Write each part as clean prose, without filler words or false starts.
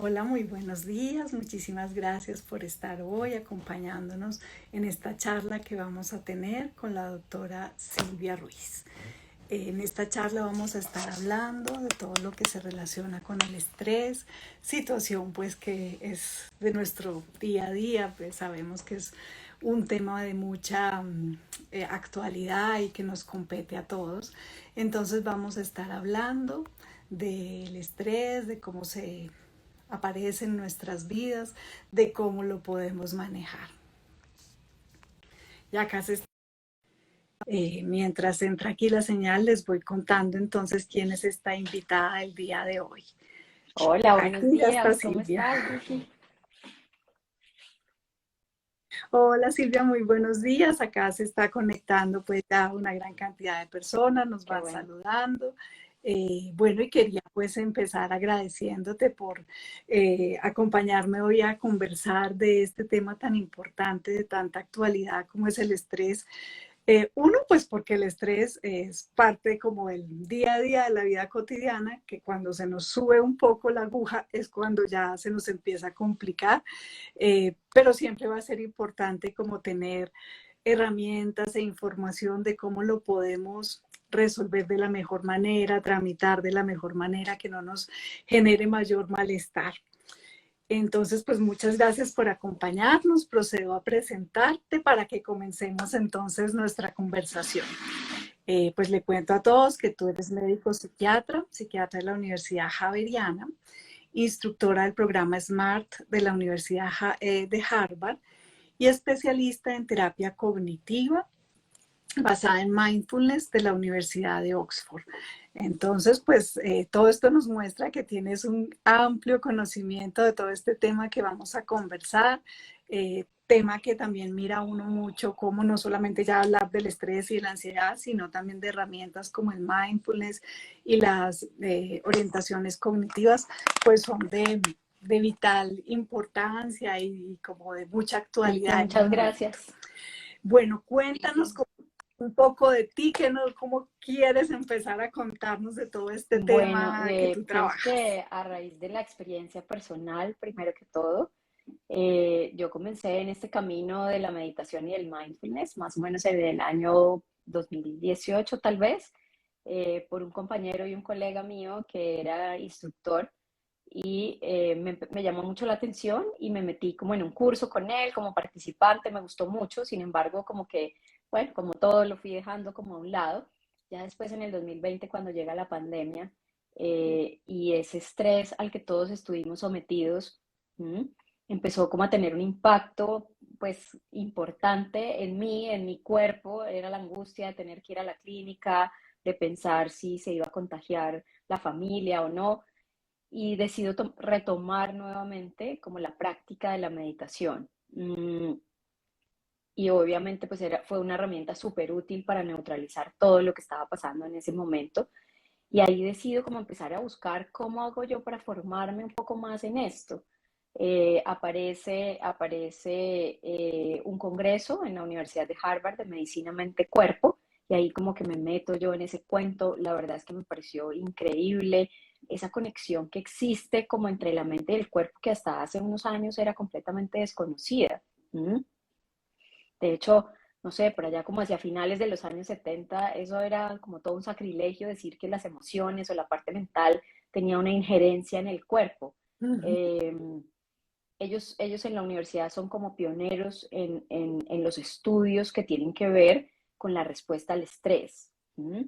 Hola, muy buenos días. Muchísimas gracias por estar hoy acompañándonos en esta charla que vamos a tener con la doctora Silvia Ruiz. En esta charla vamos a estar hablando de todo lo que se relaciona con el estrés, situación pues que es de nuestro día a día, pues sabemos que es un tema de mucha actualidad y que nos compete a todos. Entonces vamos a estar hablando del estrés, de cómo se aparece en nuestras vidas, de cómo lo podemos manejar. Y acá se mientras entra aquí la señal, les voy contando entonces quién es esta invitada el día de hoy. Hola, buenos Aquí ya está días, ¿cómo Silvia. estás, Vicky? Hola Silvia, muy buenos días. Acá se está conectando pues ya una gran cantidad de personas, nos Qué van bueno. saludando. Bueno, y quería pues empezar agradeciéndote por acompañarme hoy a conversar de este tema tan importante, de tanta actualidad como es el estrés. Uno, pues porque el estrés es parte como del día a día de la vida cotidiana, que cuando se nos sube un poco la aguja es cuando ya se nos empieza a complicar, pero siempre va a ser importante como tener herramientas e información de cómo lo podemos resolver de la mejor manera, tramitar de la mejor manera, que no nos genere mayor malestar. Entonces, pues muchas gracias por acompañarnos. Procedo a presentarte para que comencemos entonces nuestra conversación. Pues le cuento a todos que tú eres médico psiquiatra, psiquiatra de la Universidad Javeriana, instructora del programa SMART de la Universidad de Harvard y especialista en terapia cognitiva basada en mindfulness de la Universidad de Oxford. Entonces, pues todo esto nos muestra que tienes un amplio conocimiento de todo este tema que vamos a conversar, tema que también mira uno mucho, como no solamente ya hablar del estrés y de la ansiedad, sino también de herramientas como el mindfulness y las orientaciones cognitivas, pues son de vital importancia y como de mucha Sí, que actualidad en el muchas momento. gracias. Bueno, cuéntanos un poco de ti, que no, cómo quieres empezar a contarnos de todo este Bueno, tema que tú pienso trabajas. que a raíz de la experiencia personal, primero que todo, yo comencé en este camino de la meditación y del mindfulness, más o menos en el año 2018 tal vez, por un compañero y un colega mío que era instructor y me llamó mucho la atención y me metí como en un curso con él como participante, me gustó mucho, sin embargo, como que, bueno, como todo lo fui dejando como a un lado. Ya después en el 2020, cuando llega la pandemia y ese estrés al que todos estuvimos sometidos, ¿m? Empezó como a tener un impacto pues importante en mí, en mi cuerpo, era la angustia de tener que ir a la clínica, de pensar si se iba a contagiar la familia o no, y decido retomar nuevamente como la práctica de la meditación. Y obviamente pues fue una herramienta súper útil para neutralizar todo lo que estaba pasando en ese momento. Y ahí decido como empezar a buscar cómo hago yo para formarme un poco más en esto. Aparece un congreso en la Universidad de Harvard de Medicina Mente-Cuerpo y ahí como que me meto yo en ese cuento. La verdad es que me pareció increíble esa conexión que existe como entre la mente y el cuerpo que hasta hace unos años era completamente desconocida. ¿Mm? De hecho, no sé, por allá como hacia finales de los años 70, eso era como todo un sacrilegio decir que las emociones o la parte mental tenía una injerencia en el cuerpo. Ujú. Eh, ellos en la universidad son como pioneros en los estudios que tienen que ver con la respuesta al estrés. ¿Mm?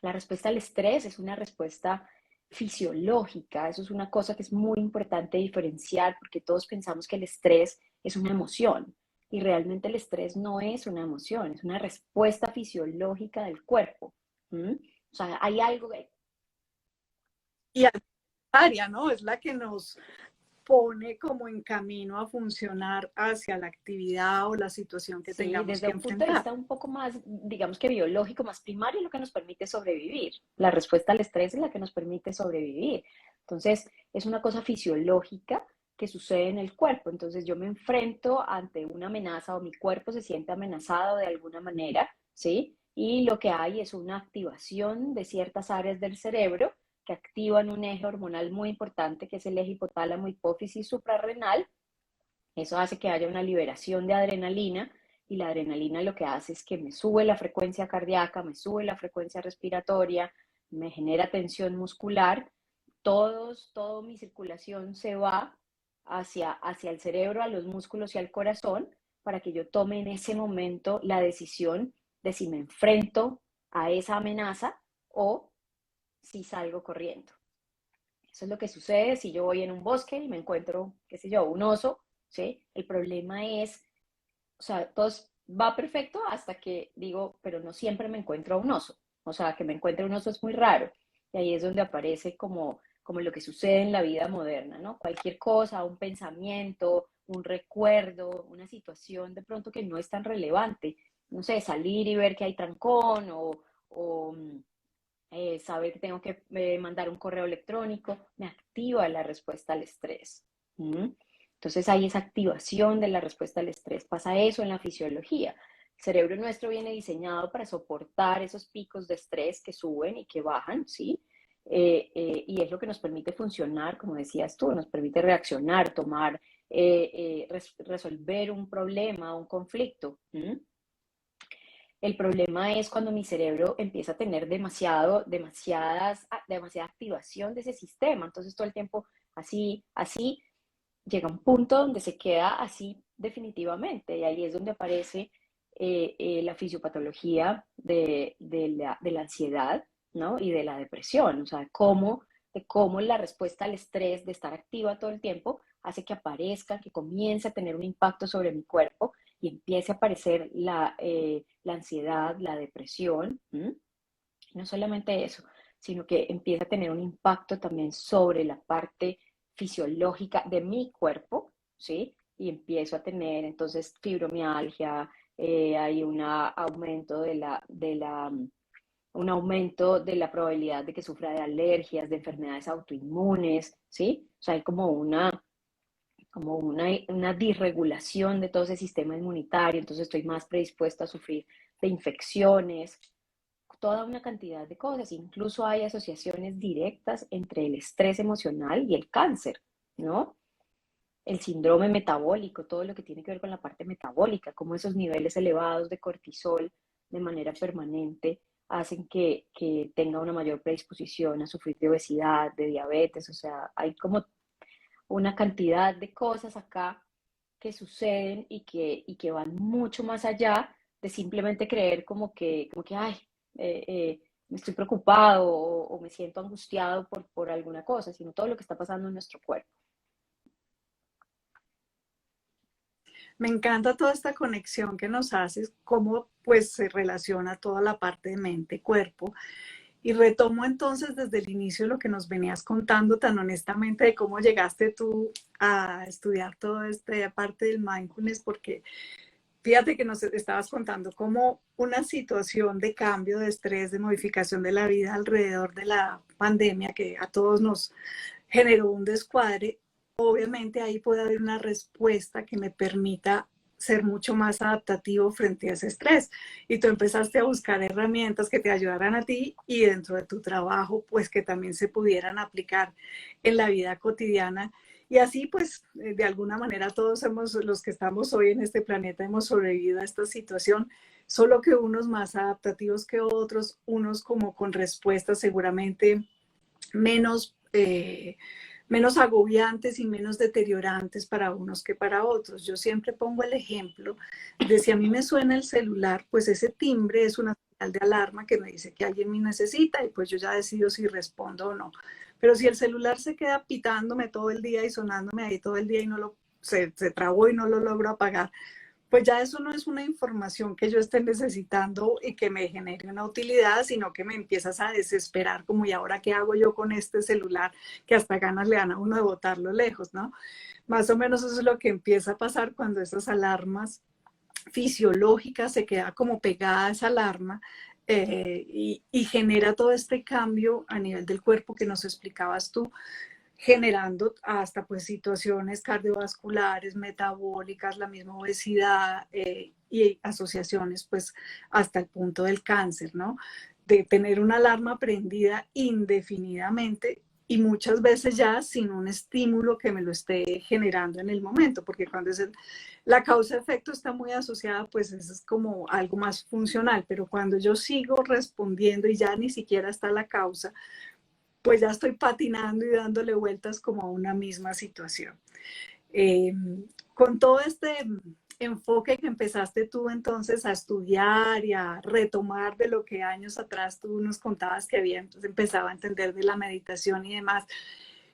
La respuesta al estrés es una respuesta fisiológica, eso es una cosa que es muy importante diferenciar porque todos pensamos que el estrés es una emoción y realmente el estrés no es una emoción, es una respuesta fisiológica del cuerpo. ¿Mm? O sea, hay algo que... Y área, ¿no? Es la que nos pone como en camino a funcionar hacia la actividad o la situación que Sí, tengamos desde que un punto de enfrentar. vista un poco más, digamos que biológico, más primario, lo que nos permite sobrevivir. La respuesta al estrés es la que nos permite sobrevivir. Entonces, es una cosa fisiológica que sucede en el cuerpo. Entonces, yo me enfrento ante una amenaza o mi cuerpo se siente amenazado de alguna manera, ¿sí? Y lo que hay es una activación de ciertas áreas del cerebro que activan un eje hormonal muy importante, que es el eje hipotálamo, hipófisis suprarrenal. Eso hace que haya una liberación de adrenalina, y la adrenalina lo que hace es que me sube la frecuencia cardíaca, me sube la frecuencia respiratoria, me genera tensión muscular, toda mi circulación se va hacia el cerebro, a los músculos y al corazón, para que yo tome en ese momento la decisión de si me enfrento a esa amenaza o si salgo corriendo. Eso es lo que sucede si yo voy en un bosque y me encuentro, qué sé yo, un oso, ¿sí? El problema es, o sea, todo va perfecto hasta que digo, pero no siempre me encuentro a un oso. O sea, que me encuentre un oso es muy raro. Y ahí es donde aparece como lo que sucede en la vida moderna, ¿no? Cualquier cosa, un pensamiento, un recuerdo, una situación de pronto que no es tan relevante. No sé, salir y ver que hay trancón o saber que tengo que mandar un correo electrónico, me activa la respuesta al estrés. ¿Mm? Entonces hay esa activación de la respuesta al estrés. Pasa eso en la fisiología. El cerebro nuestro viene diseñado para soportar esos picos de estrés que suben y que bajan, ¿sí? Y es lo que nos permite funcionar, como decías tú, nos permite reaccionar, tomar, resolver un problema, un conflicto. ¿Mm? El problema es cuando mi cerebro empieza a tener demasiada activación de ese sistema. Entonces todo el tiempo así, llega un punto donde se queda así definitivamente. Y ahí es donde aparece la fisiopatología de la ansiedad, ¿no? Y de la depresión. O sea, de cómo la respuesta al estrés, de estar activa todo el tiempo, hace que aparezca, que comience a tener un impacto sobre mi cuerpo y empiece a aparecer la ansiedad, la depresión. ¿M? No solamente eso, sino que empieza a tener un impacto también sobre la parte fisiológica de mi cuerpo, ¿sí? Y empiezo a tener entonces fibromialgia, hay un aumento de la probabilidad de que sufra de alergias, de enfermedades autoinmunes, ¿sí? O sea, hay como una disregulación de todo ese sistema inmunitario, entonces estoy más predispuesta a sufrir de infecciones, toda una cantidad de cosas. Incluso hay asociaciones directas entre el estrés emocional y el cáncer, ¿no? El síndrome metabólico, todo lo que tiene que ver con la parte metabólica, como esos niveles elevados de cortisol de manera permanente hacen que tenga una mayor predisposición a sufrir de obesidad, de diabetes. O sea, hay como una cantidad de cosas acá que suceden y que van mucho más allá de simplemente creer como que ay, me estoy preocupado o me siento angustiado por alguna cosa, sino todo lo que está pasando en nuestro cuerpo. Me encanta toda esta conexión que nos haces, cómo pues se relaciona toda la parte de mente, cuerpo. Y retomo entonces desde el inicio lo que nos venías contando tan honestamente de cómo llegaste tú a estudiar toda esta parte del mindfulness, porque fíjate que nos estabas contando cómo una situación de cambio, de estrés, de modificación de la vida alrededor de la pandemia que a todos nos generó un descuadre, obviamente ahí puede haber una respuesta que me permita ser mucho más adaptativo frente a ese estrés. Y tú empezaste a buscar herramientas que te ayudaran a ti y dentro de tu trabajo, pues que también se pudieran aplicar en la vida cotidiana. Y así, pues, de alguna manera todos los que estamos hoy en este planeta hemos sobrevivido a esta situación, solo que unos más adaptativos que otros, unos como con respuestas seguramente menos, menos agobiantes y menos deteriorantes para unos que para otros. Yo siempre pongo el ejemplo de si a mí me suena el celular, pues ese timbre es una señal de alarma que me dice que alguien me necesita y pues yo ya decido si respondo o no. Pero si el celular se queda pitándome todo el día y sonándome ahí todo el día y se trabó y no lo logro apagar, pues ya eso no es una información que yo esté necesitando y que me genere una utilidad, sino que me empiezas a desesperar, como, ¿y ahora qué hago yo con este celular? Que hasta ganas le dan a uno de botarlo lejos, ¿no? Más o menos eso es lo que empieza a pasar cuando esas alarmas fisiológicas se queda como pegada a esa alarma, y genera todo este cambio a nivel del cuerpo que nos explicabas tú, generando hasta pues situaciones cardiovasculares, metabólicas, la misma obesidad, y asociaciones pues hasta el punto del cáncer, ¿no? de tener una alarma prendida indefinidamente y muchas veces ya sin un estímulo que me lo esté generando en el momento, porque cuando la causa-efecto está muy asociada, pues eso es como algo más funcional, pero cuando yo sigo respondiendo y ya ni siquiera está la causa, pues ya estoy patinando y dándole vueltas como a una misma situación. Eh, con todo este enfoque que empezaste tú entonces a estudiar y a retomar de lo que años atrás tú nos contabas que había empezado a entender de la meditación y demás,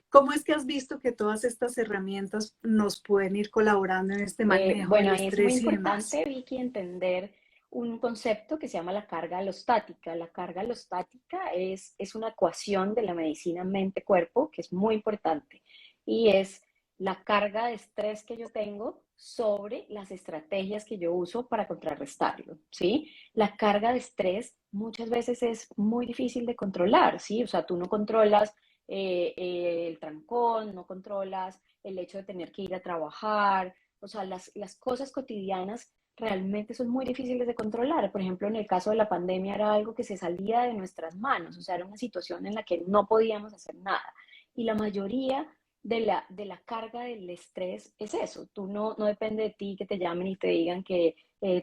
¿cómo es que has visto que todas estas herramientas nos pueden ir colaborando en este manejo del Bueno, ahí es muy estrés y demás? importante, Vicky, entender un concepto que se llama la carga alostática. La carga alostática es una ecuación de la medicina mente-cuerpo que es muy importante y es la carga de estrés que yo tengo sobre las estrategias que yo uso para contrarrestarlo, ¿sí? La carga de estrés muchas veces es muy difícil de controlar, ¿sí? O sea, tú no controlas el trancón, no controlas el hecho de tener que ir a trabajar, o sea, las cosas cotidianas realmente son muy difíciles de controlar. Por ejemplo, en el caso de la pandemia era algo que se salía de nuestras manos, o sea, era una situación en la que no podíamos hacer nada. Y la mayoría de la carga del estrés es eso. Tú no depende de ti que te llamen y te digan que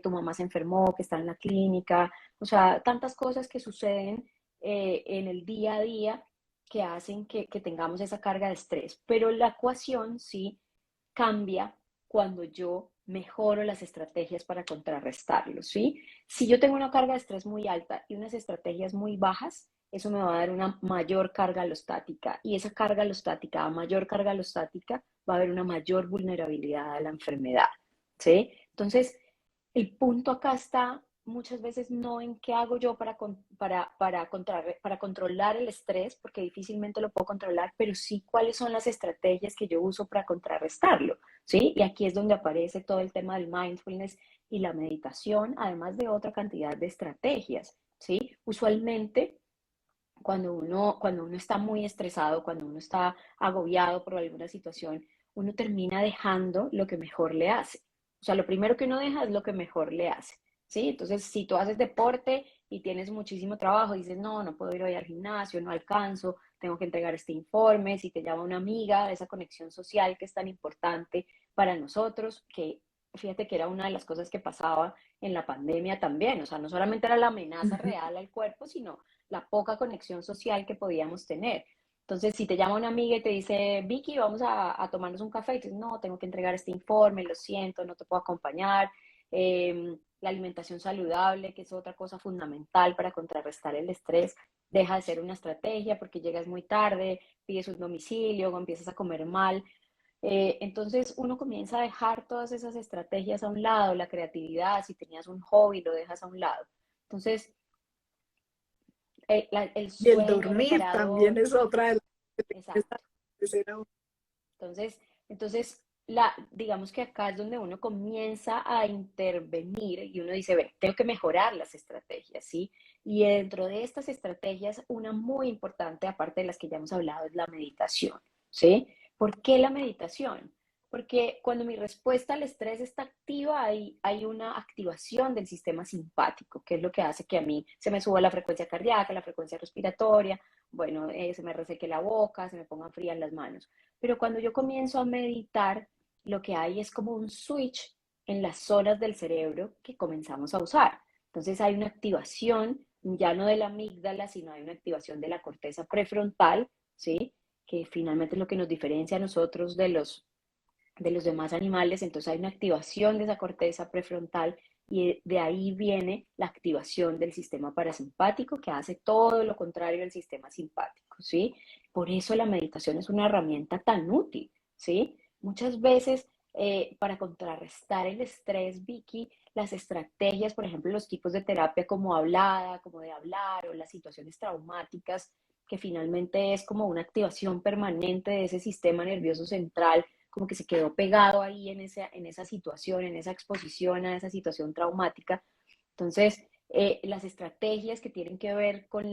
tu mamá se enfermó, que está en la clínica, o sea, tantas cosas que suceden en el día a día que hacen que tengamos esa carga de estrés. Pero la ecuación sí cambia cuando yo mejoro las estrategias para contrarrestarlo, ¿sí? Si yo tengo una carga de estrés muy alta y unas estrategias muy bajas, eso me va a dar una mayor carga alostática y esa carga alostática, a mayor carga alostática, va a haber una mayor vulnerabilidad a la enfermedad, ¿sí? Entonces, el punto acá está muchas veces no en qué hago yo para controlar el estrés, porque difícilmente lo puedo controlar, pero sí cuáles son las estrategias que yo uso para contrarrestarlo, ¿sí? Y aquí es donde aparece todo el tema del mindfulness y la meditación, además de otra cantidad de estrategias, ¿sí? Usualmente, cuando uno está muy estresado, cuando uno está agobiado por alguna situación, uno termina dejando lo que mejor le hace. O sea, lo primero que uno deja es lo que mejor le hace, ¿sí? Entonces, si tú haces deporte y tienes muchísimo trabajo, dices, no, no puedo ir hoy al gimnasio, no alcanzo, tengo que entregar este informe, si te llama una amiga, esa conexión social que es tan importante para nosotros, que fíjate que era una de las cosas que pasaba en la pandemia también, o sea, no solamente era la amenaza real al cuerpo, sino la poca conexión social que podíamos tener. Entonces, si te llama una amiga y te dice, Vicky, vamos a tomarnos un café, y tú dices, no, tengo que entregar este informe, lo siento, no te puedo acompañar. La alimentación saludable, que es otra cosa fundamental para contrarrestar el estrés, deja de ser una estrategia porque llegas muy tarde, pides un domicilio o empiezas a comer mal. Entonces uno comienza a dejar todas esas estrategias a un lado, la creatividad, si tenías un hobby, lo dejas a un lado. Entonces, el Y el sueño dormir también reparador, es otra de las que te empieza a exacto. acontecer a uno. Entonces digamos que acá es donde uno comienza a intervenir y uno dice, ve, tengo que mejorar las estrategias, ¿sí? Y dentro de estas estrategias, una muy importante, aparte de las que ya hemos hablado, es la meditación, ¿sí? ¿Por qué la meditación? Porque cuando mi respuesta al estrés está activa, hay una activación del sistema simpático, que es lo que hace que a mí se me suba la frecuencia cardíaca, la frecuencia respiratoria, bueno, se me reseque la boca, se me pongan frías las manos. Pero cuando yo comienzo a meditar, lo que hay es como un switch en las zonas del cerebro que comenzamos a usar. Entonces hay una activación ya no de la amígdala, sino hay una activación de la corteza prefrontal, ¿sí? Que finalmente es lo que nos diferencia a nosotros de los demás animales. Entonces hay una activación de esa corteza prefrontal y de ahí viene la activación del sistema parasimpático que hace todo lo contrario al sistema simpático, ¿sí? Por eso la meditación es una herramienta tan útil, ¿sí? Muchas veces para contrarrestar el estrés, Vicky, las estrategias, por ejemplo, los tipos de terapia como hablada, como de hablar o las situaciones traumáticas, que finalmente es como una activación permanente de ese sistema nervioso central como que se quedó pegado ahí en esa situación, en esa exposición a esa situación traumática. Entonces, las estrategias que tienen que ver con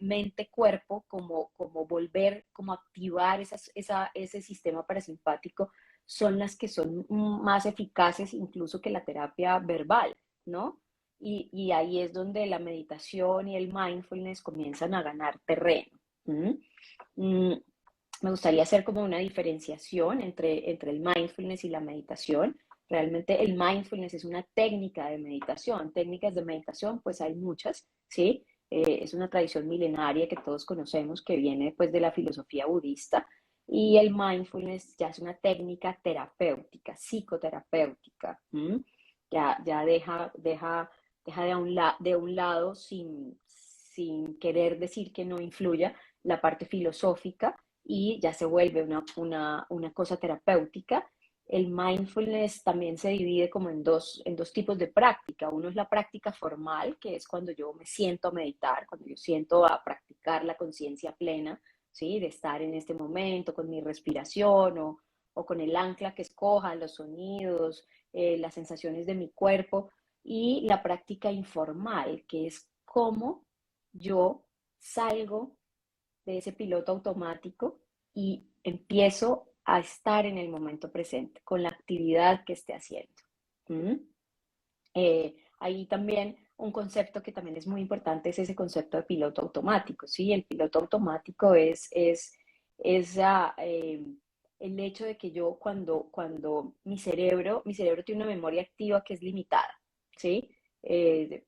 mente-cuerpo, como volver, como activar ese sistema parasimpático, son las que son más eficaces incluso que la terapia verbal, ¿no? y ahí es donde la meditación y el mindfulness comienzan a ganar terreno. ¿Mm? Mm, Me gustaría hacer como una diferenciación entre el mindfulness y la meditación. Realmente el mindfulness es una técnica de meditación. Técnicas de meditación, pues hay muchas, ¿sí? Es una tradición milenaria que todos conocemos que viene pues de la filosofía budista y el mindfulness ya es una técnica terapéutica, psicoterapéutica. Ya deja de un lado sin querer decir que no influya la parte filosófica y ya se vuelve una cosa terapéutica. El mindfulness también se divide como en dos tipos de práctica. Uno es la práctica formal, que es cuando yo me siento a meditar, cuando yo siento a practicar la conciencia plena, ¿sí? De estar en este momento con mi respiración o con el ancla que escoja, los sonidos, las sensaciones de mi cuerpo. Y la práctica informal, que es cómo yo salgo de ese piloto automático y empiezo a estar en el momento presente con la actividad que esté haciendo. ¿Mm? Ahí también un concepto que también es muy importante es ese concepto de piloto automático, ¿sí? El piloto automático es el hecho de que yo cuando mi cerebro tiene una memoria activa que es limitada, ¿sí? Eh,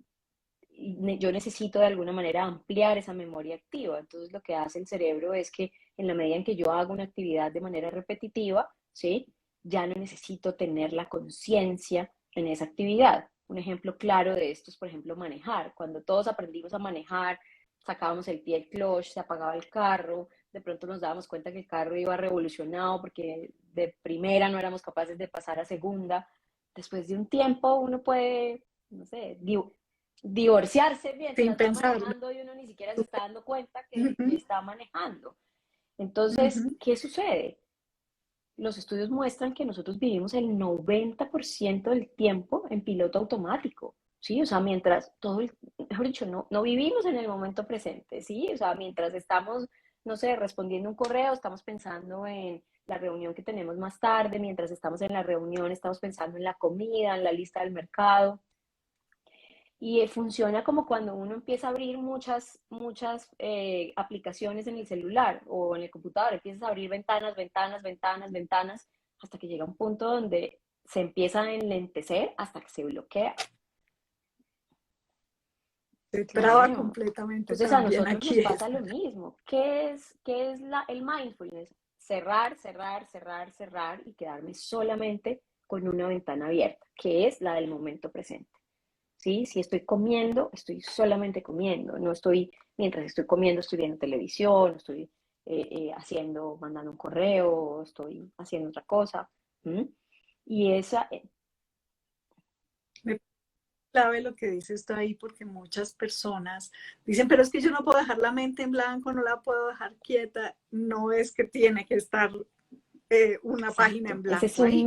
yo necesito de alguna manera ampliar esa memoria activa. Entonces lo que hace el cerebro es que en la medida en que yo hago una actividad de manera repetitiva, ¿sí? Ya no necesito tener la conciencia en esa actividad. Un ejemplo claro de esto es, por ejemplo, manejar. Cuando todos aprendimos a manejar, sacábamos el pie del clutch, se apagaba el carro, de pronto nos dábamos cuenta que el carro iba revolucionado porque de primera no éramos capaces de pasar a segunda. Después de un tiempo uno puede, no sé, divorciarse sin mientras va pensarlo. manejando y uno ni siquiera se está dando cuenta que Ujú, está manejando. Entonces, ujú. ¿qué sucede? Los estudios muestran que nosotros vivimos el 90% del tiempo en piloto automático, ¿sí? O sea, mientras todo, mejor dicho, no vivimos en el momento presente, ¿sí? O sea, mientras estamos, no sé, respondiendo un correo, estamos pensando en la reunión que tenemos más tarde, mientras estamos en la reunión, estamos pensando en la comida, en la lista del mercado, y funciona como cuando uno empieza a abrir muchas aplicaciones en el celular o en el computador, empiezas a abrir ventanas, ventanas, ventanas, ventanas, hasta que llega un punto donde se empieza a enlentecer hasta que se bloquea. Se traba Claro. completamente Entonces a también nosotros nos aquí pasa lo esta. mismo. Qué es el mindfulness? Cerrar, cerrar, cerrar, cerrar y quedarme solamente con una ventana abierta, que es la del momento presente. ¿Sí? Si estoy comiendo, estoy solamente comiendo, no estoy, mientras estoy comiendo, estoy viendo televisión, estoy mandando un correo, estoy haciendo otra cosa. ¿Mm? Y esa, Me clave lo que dices tú ahí porque muchas personas dicen, pero es que yo no puedo dejar la mente en blanco, no la puedo dejar quieta. No es que tiene que estar una página en exacto, ese blanco ahí.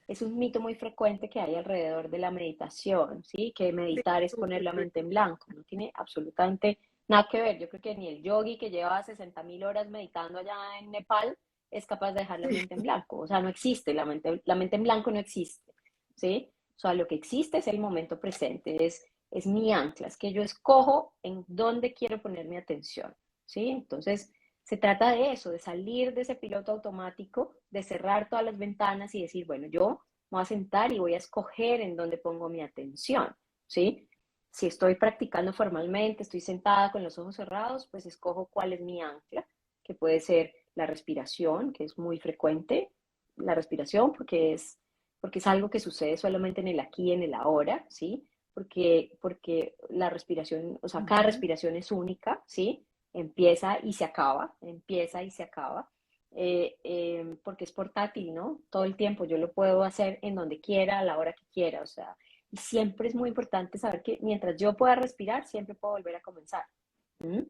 es un mito muy frecuente que hay alrededor de la meditación, ¿sí? Que Sí, meditar es poner súper la mente en blanco, no tiene absolutamente nada que ver. Yo creo que ni el yogi que lleva 60.000 horas meditando allá en Nepal es capaz de dejar la mente en sí. blanco, o sea, no existe, la mente en blanco no existe, ¿sí? O sea, lo que existe es el momento presente, es mi ancla, es que yo escojo en dónde quiero poner mi atención, ¿sí? Entonces, se trata de eso, de salir de ese piloto automático, de cerrar todas las ventanas y decir, bueno, yo me voy a sentar y voy a escoger en dónde pongo mi atención, ¿sí? Si estoy practicando formalmente, estoy sentada con los ojos cerrados, pues escojo cuál es mi ancla, que puede ser la respiración, que es muy frecuente, la respiración, porque es algo que sucede solamente en el aquí y en el ahora, ¿sí? Porque la respiración, o sea, cada Ujú. respiración es única, ¿sí? Empieza y se acaba, empieza y se acaba, porque es portátil, ¿no? Todo el tiempo yo lo puedo hacer en donde quiera, a la hora que quiera, o sea, y siempre es muy importante saber que mientras yo pueda respirar, siempre puedo volver a comenzar. ¿Mm?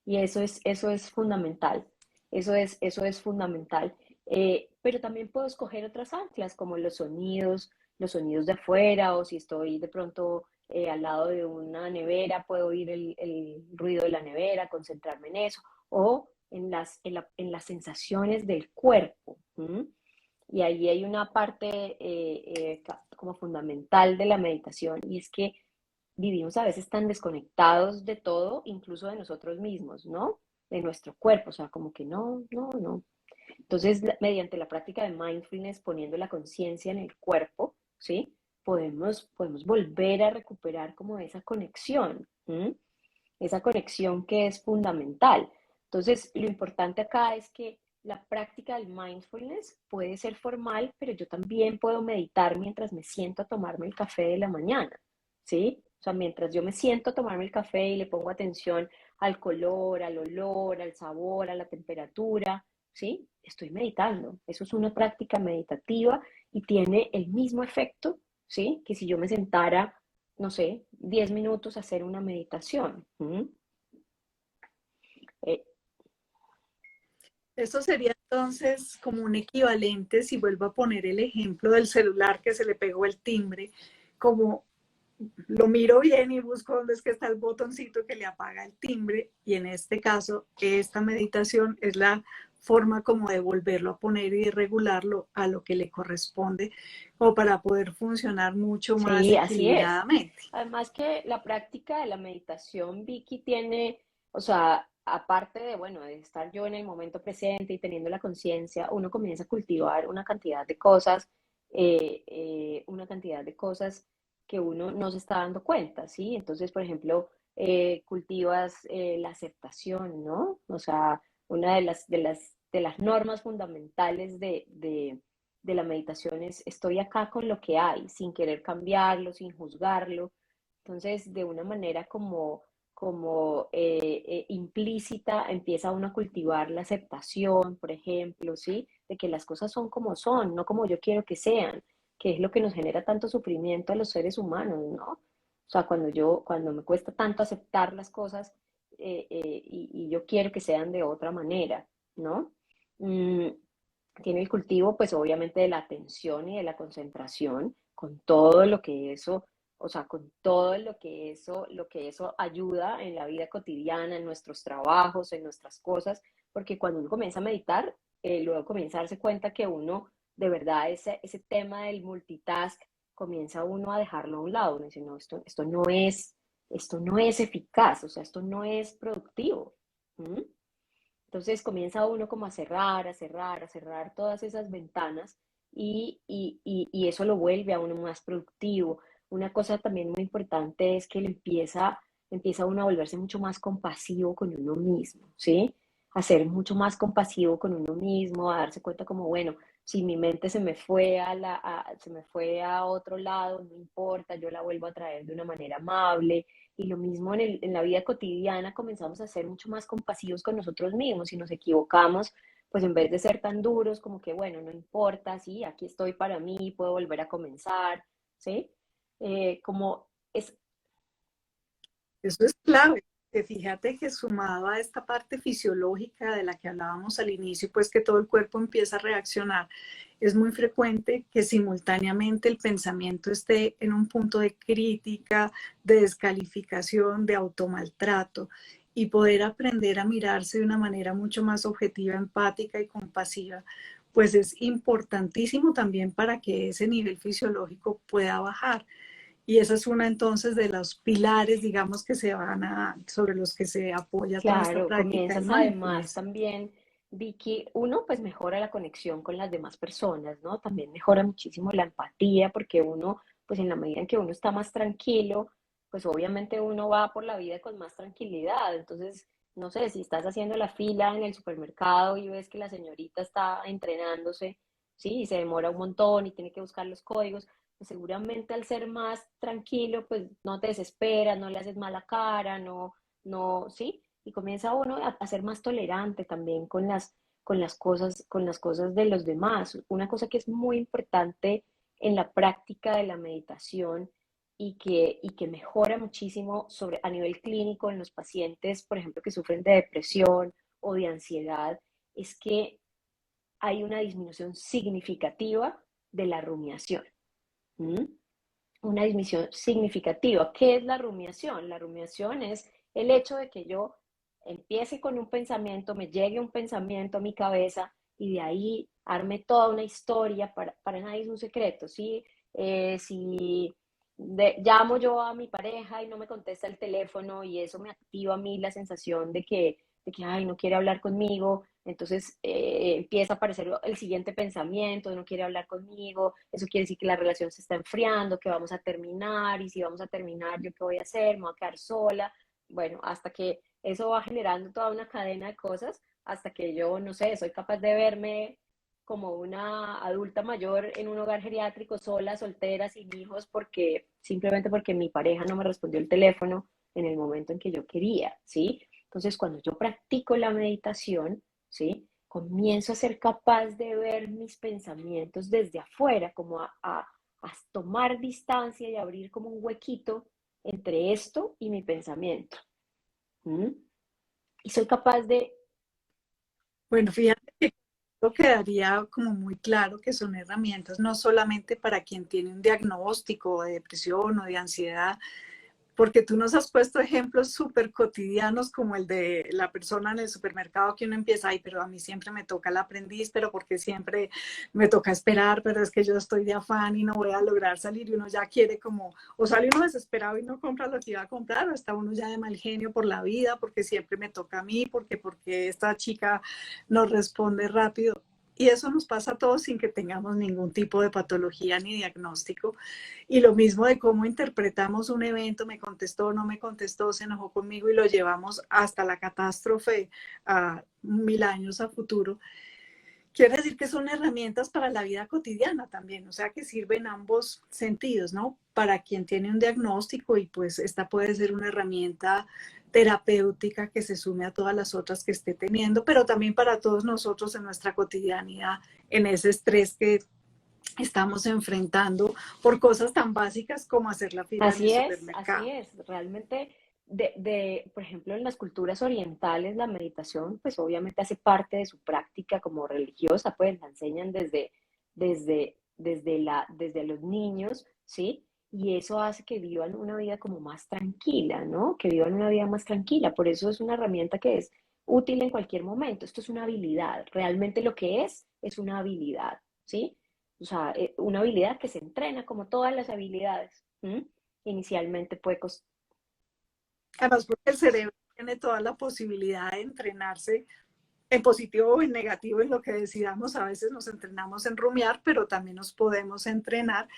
Y eso es fundamental, eso es fundamental. Pero también puedo escoger otras anclas, como los sonidos de afuera, o si estoy de pronto al lado de una nevera, puedo oír el ruido de la nevera, concentrarme en eso, o en las sensaciones del cuerpo. ¿Mm? Y ahí hay una parte como fundamental de la meditación, y es que vivimos a veces tan desconectados de todo, incluso de nosotros mismos, ¿no? De nuestro cuerpo, o sea, como que no, no, no. Entonces, mediante la práctica de mindfulness, poniendo la conciencia en el cuerpo, ¿sí? Podemos volver a recuperar como esa conexión, ¿m? Esa conexión que es fundamental. Entonces, lo importante acá es que la práctica del mindfulness puede ser formal, pero yo también puedo meditar mientras me siento a tomarme el café de la mañana, ¿sí? O sea, mientras yo me siento a tomarme el café y le pongo atención al color, al olor, al sabor, a la temperatura, ¿sí? Estoy meditando. Eso es una práctica meditativa y tiene el mismo efecto, ¿sí? Que si yo me sentara, no sé, 10 minutos a hacer una meditación. ¿Mm? Eh, Esto sería entonces como un equivalente, si vuelvo a poner el ejemplo del celular que se le pegó el timbre, como lo miro bien y busco dónde es que está el botoncito que le apaga el timbre, y en este caso esta meditación es la forma como de volverlo a poner y de regularlo a lo que le corresponde, o para poder funcionar mucho más sí, así es. equilibradamente. Además que la práctica de la meditación, Vicky, tiene, o sea, aparte de, bueno, de estar yo en el momento presente y teniendo la conciencia, uno comienza a cultivar una cantidad de cosas que uno no se está dando cuenta, ¿sí? Entonces, por ejemplo, cultivas la aceptación, ¿no? O sea, una de las normas fundamentales de la meditación es estoy acá con lo que hay, sin querer cambiarlo, sin juzgarlo. Entonces, de una manera como implícita, empieza uno a cultivar la aceptación, por ejemplo, ¿sí? De que las cosas son como son, no como yo quiero que sean, que es lo que nos genera tanto sufrimiento a los seres humanos, ¿no? O sea, cuando me cuesta tanto aceptar las cosas y yo quiero que sean de otra manera, ¿no? Mm, tiene el cultivo, pues obviamente de la atención y de la concentración, con todo lo que eso, o sea, con todo lo que eso ayuda en la vida cotidiana, en nuestros trabajos, en nuestras cosas, porque cuando uno comienza a meditar, luego comienza a darse cuenta que uno, de verdad, ese tema del multitask, comienza uno a dejarlo a un lado, uno dice, no, esto no es eficaz, o sea, esto no es productivo. ¿Mm? Entonces comienza uno como a cerrar, a cerrar, a cerrar todas esas ventanas y eso lo vuelve a uno más productivo. Una cosa también muy importante es que empieza uno a volverse mucho más compasivo con uno mismo, ¿sí? A ser mucho más compasivo con uno mismo, a darse cuenta como, bueno, si mi mente se me fue a otro lado, no importa, yo la vuelvo a traer de una manera amable, y lo mismo en la vida cotidiana, comenzamos a ser mucho más compasivos con nosotros mismos. Si nos equivocamos, pues en vez de ser tan duros, como que, bueno, no importa, sí, aquí estoy para mí, puedo volver a comenzar, ¿sí? Como es, Eso es clave. Fíjate que sumado a esta parte fisiológica de la que hablábamos al inicio, pues que todo el cuerpo empieza a reaccionar, es muy frecuente que simultáneamente el pensamiento esté en un punto de crítica, de descalificación, de automaltrato, y poder aprender a mirarse de una manera mucho más objetiva, empática y compasiva, pues es importantísimo también para que ese nivel fisiológico pueda bajar. Y esa es una entonces de los pilares, digamos, sobre los que se apoya toda esta claro, práctica del comienzas además mindfulness. también, Vicky, uno pues mejora la conexión con las demás personas, ¿no? También mejora muchísimo la empatía porque uno, pues en la medida en que uno está más tranquilo, pues obviamente uno va por la vida con más tranquilidad. Entonces, no sé, si estás haciendo la fila en el supermercado y ves que la señorita está entrenándose, sí, y se demora un montón y tiene que buscar los códigos, pues seguramente al ser más tranquilo, pues no te desesperas, no le haces mala cara, no, sí, y comienza uno a ser más tolerante también con las cosas de los demás. Una cosa que es muy importante en la práctica de la meditación y que mejora muchísimo a nivel clínico en los pacientes, por ejemplo, que sufren de depresión o de ansiedad, es que hay una disminución significativa de la rumiación. ¿Mm? Una disminución significativa. ¿Qué es la rumiación? La rumiación es el hecho de que yo empiece con un pensamiento, me llegue un pensamiento a mi cabeza y de ahí arme toda una historia, para nadie es un secreto, ¿sí? Si llamo yo a mi pareja y no me contesta el teléfono y eso me activa a mí la sensación de que ay, no quiere hablar conmigo, entonces empieza a aparecer el siguiente pensamiento, no quiere hablar conmigo, eso quiere decir que la relación se está enfriando, que vamos a terminar, y si vamos a terminar, ¿yo qué voy a hacer? ¿Me voy a quedar sola? Bueno, hasta que eso va generando toda una cadena de cosas, hasta que yo, no sé, soy capaz de verme como una adulta mayor en un hogar geriátrico, sola, soltera, sin hijos, simplemente porque mi pareja no me respondió el teléfono en el momento en que yo quería, ¿sí? Entonces, cuando yo practico la meditación, ¿sí? Comienzo a ser capaz de ver mis pensamientos desde afuera, como a tomar distancia y abrir como un huequito entre esto y mi pensamiento. ¿Mm? Y soy capaz de... Bueno, fíjate que lo quedaría como muy claro que son herramientas no solamente para quien tiene un diagnóstico de depresión o de ansiedad, porque tú nos has puesto ejemplos súper cotidianos como el de la persona en el supermercado que uno empieza, ay, pero a mí siempre me toca el aprendiz, pero porque siempre me toca esperar, pero es que yo estoy de afán y no voy a lograr salir y uno ya quiere como, o sale uno desesperado y no compra lo que iba a comprar, o está uno ya de mal genio por la vida, porque siempre me toca a mí, porque esta chica no responde rápido. Y eso nos pasa a todos sin que tengamos ningún tipo de patología ni diagnóstico. Y lo mismo de cómo interpretamos un evento, me contestó, no me contestó, se enojó conmigo y lo llevamos hasta la catástrofe a 1000 años a futuro. Quiere decir que son herramientas para la vida cotidiana también, o sea que sirven ambos sentidos, ¿no? Para quien tiene un diagnóstico y pues esta puede ser una herramienta terapéutica que se sume a todas las otras que esté teniendo, pero también para todos nosotros en nuestra cotidianidad, en ese estrés que estamos enfrentando por cosas tan básicas como hacer la fila en el Así supermercado. es. Realmente, por ejemplo, en las culturas orientales, la meditación, pues obviamente hace parte de su práctica como religiosa, pues la enseñan desde los niños, ¿sí? Y eso hace que vivan una vida como más tranquila, ¿no? Que vivan una vida más tranquila. Por eso es una herramienta que es útil en cualquier momento. Esto es una habilidad. Realmente lo que es una habilidad, ¿sí? O sea, una habilidad que se entrena como todas las habilidades. ¿M? Inicialmente puede costar. Además, porque el cerebro tiene toda la posibilidad de entrenarse en positivo o en negativo en lo que decidamos. A veces nos entrenamos en rumiar, pero también nos podemos entrenar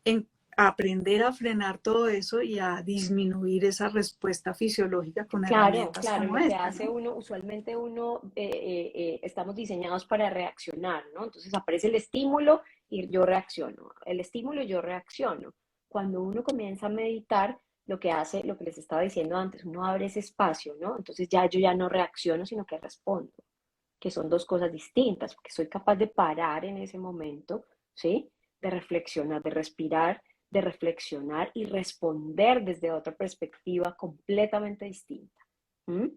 en aprender a frenar todo eso y a disminuir esa respuesta fisiológica con Claro, herramientas claro, como lo que esta, hace ¿no? uno, usualmente estamos diseñados para reaccionar, ¿no? Entonces aparece el estímulo y yo reacciono, el estímulo y yo reacciono. Cuando uno comienza a meditar, lo que hace, lo que les estaba diciendo antes, uno abre ese espacio, ¿no? Entonces ya yo ya no reacciono, sino que respondo, que son dos cosas distintas, porque soy capaz de parar en ese momento, ¿sí? De reflexionar, de respirar, de reflexionar y responder desde otra perspectiva completamente distinta. ¿Mm?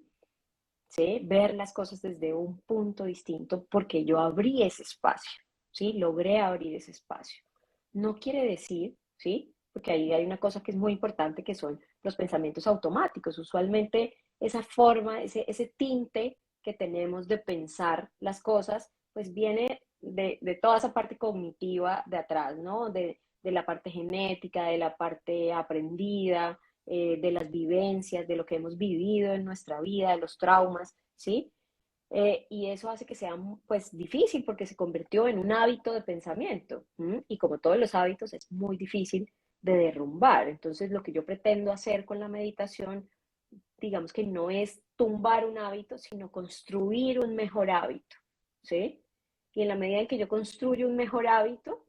¿Sí? Ver las cosas desde un punto distinto porque yo abrí ese espacio, ¿sí? Logré abrir ese espacio. No quiere decir, ¿sí? Porque ahí hay una cosa que es muy importante que son los pensamientos automáticos. Usualmente esa forma, ese tinte que tenemos de pensar las cosas, pues viene de toda esa parte cognitiva de atrás, ¿no? De la parte genética, de la parte aprendida, de las vivencias, de lo que hemos vivido en nuestra vida, de los traumas, ¿sí? Y eso hace que sea pues difícil porque se convirtió en un hábito de pensamiento. ¿M? Y como todos los hábitos es muy difícil de derrumbar. Entonces lo que yo pretendo hacer con la meditación, digamos que no es tumbar un hábito, sino construir un mejor hábito, ¿sí? Y en la medida en que yo construyo un mejor hábito,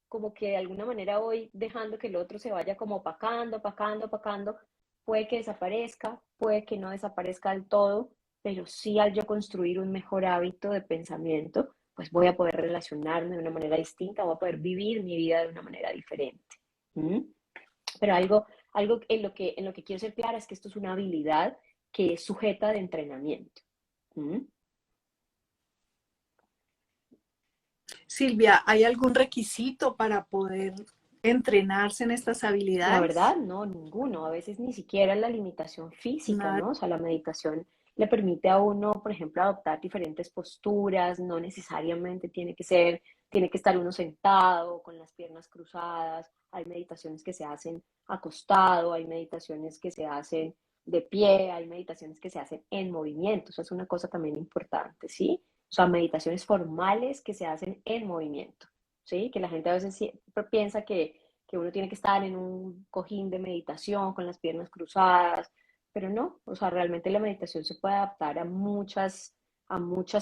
como que de alguna manera voy dejando que el otro se vaya como opacando, opacando, opacando, puede que desaparezca, puede que no desaparezca del todo, pero sí al yo construir un mejor hábito de pensamiento, pues voy a poder relacionarme de una manera distinta, voy a poder vivir mi vida de una manera diferente. ¿Mm? Pero algo en lo que quiero ser clara es que esto es una habilidad que es sujeta de entrenamiento. ¿Mm? Silvia, ¿hay algún requisito para poder entrenarse en estas La habilidades? verdad, no, ninguno. A veces ni siquiera la limitación física, Nada. ¿no? O sea, la meditación le permite a uno, por ejemplo, adoptar diferentes posturas, no necesariamente tiene que estar uno sentado con las piernas cruzadas, hay meditaciones que se hacen acostado, hay meditaciones que se hacen de pie, hay meditaciones que se hacen en movimiento, eso es una cosa también importante, ¿sí? O sea, meditaciones formales que se hacen en movimiento, ¿sí? Que la gente a veces siempre piensa que uno tiene que estar en un cojín de meditación con las piernas cruzadas, pero no, o sea, realmente la meditación se puede adaptar a muchas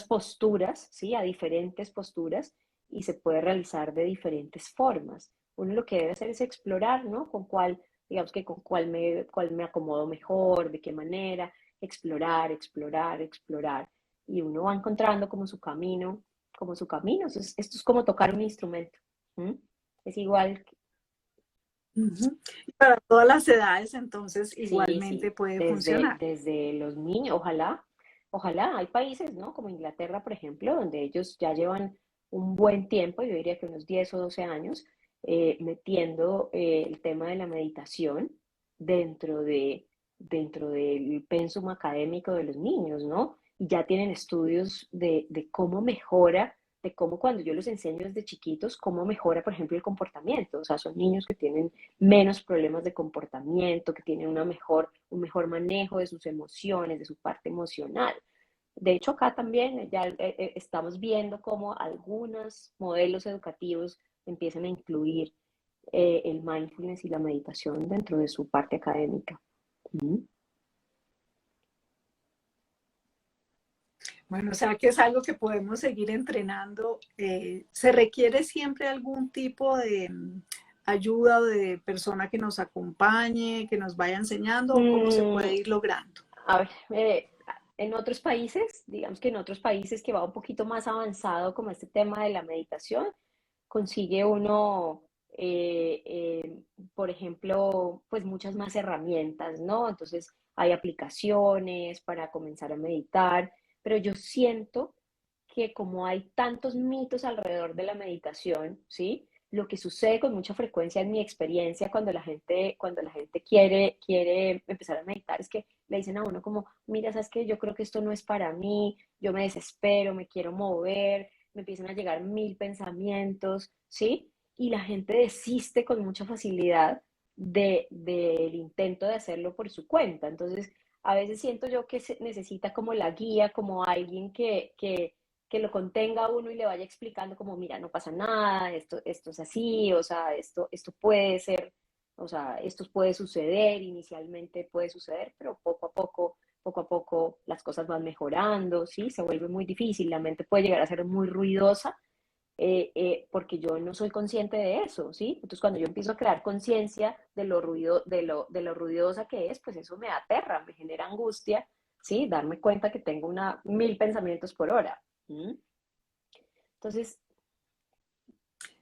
posturas, ¿sí? A diferentes posturas y se puede realizar de diferentes formas. Uno lo que debe hacer es explorar, ¿no? Con cuál, digamos que con cuál me acomodo mejor, de qué manera, explorar, explorar, explorar. Y uno va encontrando como su camino, como su camino. Esto es como tocar un instrumento. ¿Mm? Es igual. Ujú. Y para todas las edades, entonces, Sí, igualmente sí, puede funcionar. desde los niños, ojalá, hay países, ¿no? Como Inglaterra, por ejemplo, donde ellos ya llevan un buen tiempo, yo diría que unos 10 o 12 años, metiendo el tema de la meditación dentro dentro del pensum académico de los niños, ¿no? Y ya tienen estudios de cómo mejora, de cómo cuando yo los enseño desde chiquitos, cómo mejora, por ejemplo, el comportamiento. O sea, son niños que tienen menos problemas de comportamiento, que tienen un mejor manejo de sus emociones, de su parte emocional. De hecho, acá también ya estamos viendo cómo algunos modelos educativos empiezan a incluir el mindfulness y la meditación dentro de su parte académica. ¿Mm? Bueno, o sea que es algo que podemos seguir entrenando. ¿Se requiere siempre algún tipo de ayuda o de persona que nos acompañe, que nos vaya enseñando o cómo se puede Mm, ir logrando? a ver, en otros países, digamos que en otros países que va un poquito más avanzado como este tema de la meditación, consigue uno, por ejemplo, pues muchas más herramientas, ¿no? Entonces hay aplicaciones para comenzar a meditar, pero yo siento que como hay tantos mitos alrededor de la meditación, ¿sí? Lo que sucede con mucha frecuencia en mi experiencia cuando la gente quiere empezar a meditar es que le dicen a uno como, mira, sabes que yo creo que esto no es para mí, yo me desespero, me quiero mover, me empiezan a llegar mil pensamientos, ¿sí? Y la gente desiste con mucha facilidad del intento de hacerlo por su cuenta. Entonces, a veces siento yo que se necesita como la guía, como alguien que lo contenga a uno y le vaya explicando como, mira, no pasa nada, esto es así, o sea, esto puede ser, o sea, esto puede suceder, inicialmente puede suceder, pero poco a poco las cosas van mejorando, ¿sí? Se vuelve muy difícil, la mente puede llegar a ser muy ruidosa porque yo no soy consciente de eso, ¿sí? Entonces cuando yo empiezo a crear conciencia de de lo ruidosa que es, pues eso me aterra, me genera angustia, ¿sí? Darme cuenta que tengo mil pensamientos por hora. ¿Mm? Entonces,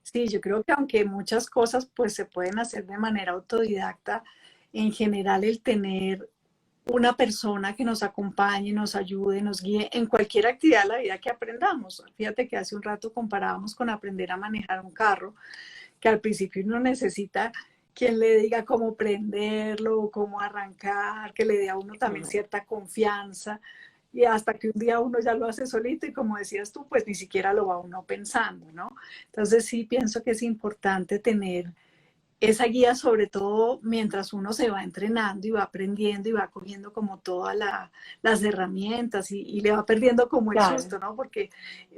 Sí, yo creo que aunque muchas cosas pues se pueden hacer de manera autodidacta, en general el tener una persona que nos acompañe, nos ayude, nos guíe en cualquier actividad de la vida que aprendamos. Fíjate que hace un rato comparábamos con aprender a manejar un carro, que al principio uno necesita quien le diga cómo prenderlo, cómo arrancar, que le dé a uno también claro, cierta confianza. Y hasta que un día uno ya lo hace solito y como decías tú, pues ni siquiera lo va uno pensando, ¿no? Entonces sí pienso que es importante tener esa guía, sobre todo mientras uno se va entrenando y va aprendiendo y va cogiendo como todas las herramientas y le va perdiendo como el claro, susto, ¿no? Porque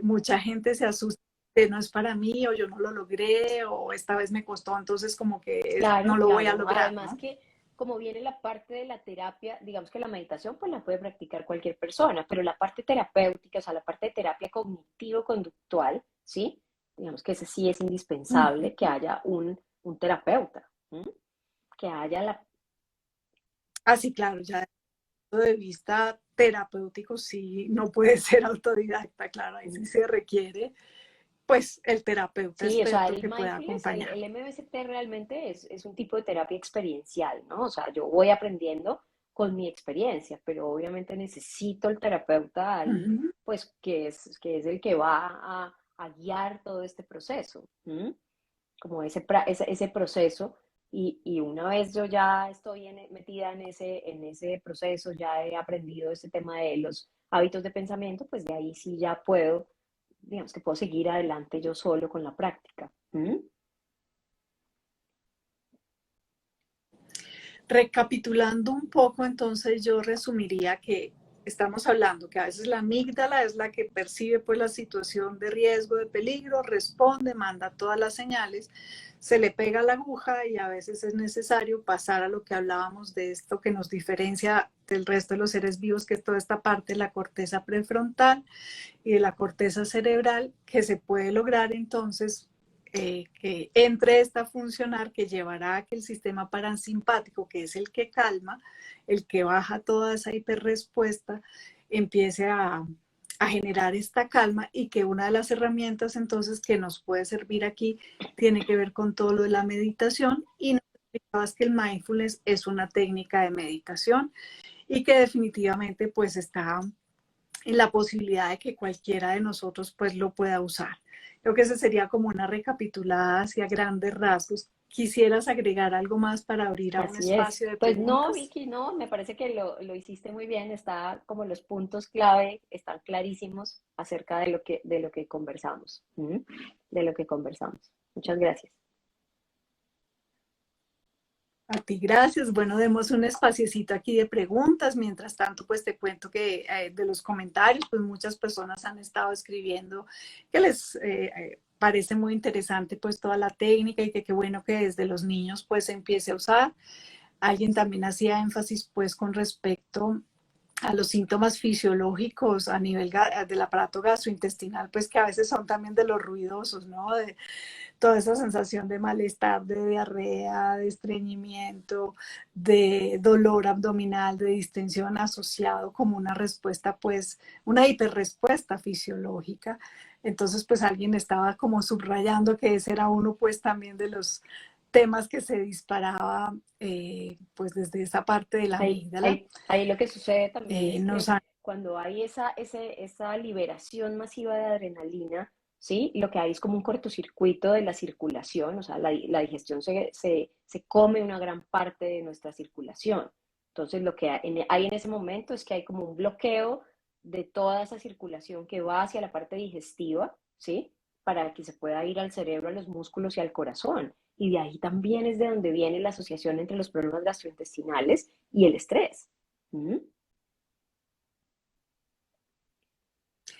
mucha gente se asusta de no es para mí o yo no lo logré o esta vez me costó, entonces como que no claro, lo voy a claro. lograr, Además ¿no? que como viene la parte de la terapia, digamos que la meditación pues la puede practicar cualquier persona, pero la parte terapéutica, o sea, la parte de terapia cognitivo-conductual, ¿sí? Digamos que ese sí es indispensable que haya un terapeuta, ¿m? Que haya la... Así, claro, ya desde el punto de vista terapéutico sí no puede ser autodidacta, claro, ahí sí se requiere pues el terapeuta Sí, o sea, experto el que pueda mindfulness, acompañar. el MBST realmente es un tipo de terapia experiencial, ¿no? O sea, yo voy aprendiendo con mi experiencia, pero obviamente necesito el terapeuta ahí, Ujú. pues que es el que va a guiar todo este proceso, ¿m? Como ese proceso Y una vez yo ya estoy metida en ese proceso, ya he aprendido este tema de los hábitos de pensamiento, pues de ahí sí ya puedo, digamos que puedo seguir adelante yo solo con la práctica. ¿Mm? Recapitulando un poco, entonces yo resumiría que estamos hablando que a veces la amígdala es la que percibe pues la situación de riesgo, de peligro, responde, manda todas las señales, se le pega la aguja y a veces es necesario pasar a lo que hablábamos de esto que nos diferencia del resto de los seres vivos, que es toda esta parte de la corteza prefrontal y de la corteza cerebral, que se puede lograr entonces que entre esta a funcionar, que llevará a que el sistema parasimpático, que es el que calma, el que baja toda esa hiperrespuesta, empiece a generar esta calma, y que una de las herramientas entonces que nos puede servir aquí tiene que ver con todo lo de la meditación. Y nos explicabas que el mindfulness es una técnica de meditación y que definitivamente pues está en la posibilidad de que cualquiera de nosotros pues lo pueda usar. Creo que ese sería como una recapitulada hacia grandes rasgos. ¿Quisieras agregar algo más para abrir a un Así es. espacio de Pues no, preguntas? Vicky, no, me parece que lo hiciste muy bien, está como los puntos clave, están clarísimos acerca de lo que conversamos, ¿m? De lo que conversamos. Muchas gracias. A ti, gracias. Bueno, demos un espaciecito aquí de preguntas. Mientras tanto, pues te cuento que de los comentarios, pues muchas personas han estado escribiendo que les parece muy interesante pues toda la técnica, y que qué bueno que desde los niños pues se empiece a usar. Alguien también hacía énfasis pues con respecto a los síntomas fisiológicos a nivel del aparato gastrointestinal, pues que a veces son también de los ruidosos, ¿no? De toda esa sensación de malestar, de diarrea, de estreñimiento, de dolor abdominal, de distensión, asociado como una respuesta, pues una hiperrespuesta fisiológica. Entonces, pues alguien estaba como subrayando que ese era uno pues también de los temas que se disparaba pues desde esa parte de la amígdala. Ahí lo que sucede también es Nos que han... cuando hay esa liberación masiva de adrenalina, ¿sí? Lo que hay es como un cortocircuito de la circulación, o sea, la digestión se come una gran parte de nuestra circulación. Entonces, lo que hay en ese momento es que hay como un bloqueo de toda esa circulación que va hacia la parte digestiva, ¿sí? Para que se pueda ir al cerebro, a los músculos y al corazón. Y de ahí también es de donde viene la asociación entre los problemas gastrointestinales y el estrés. ¿Mm?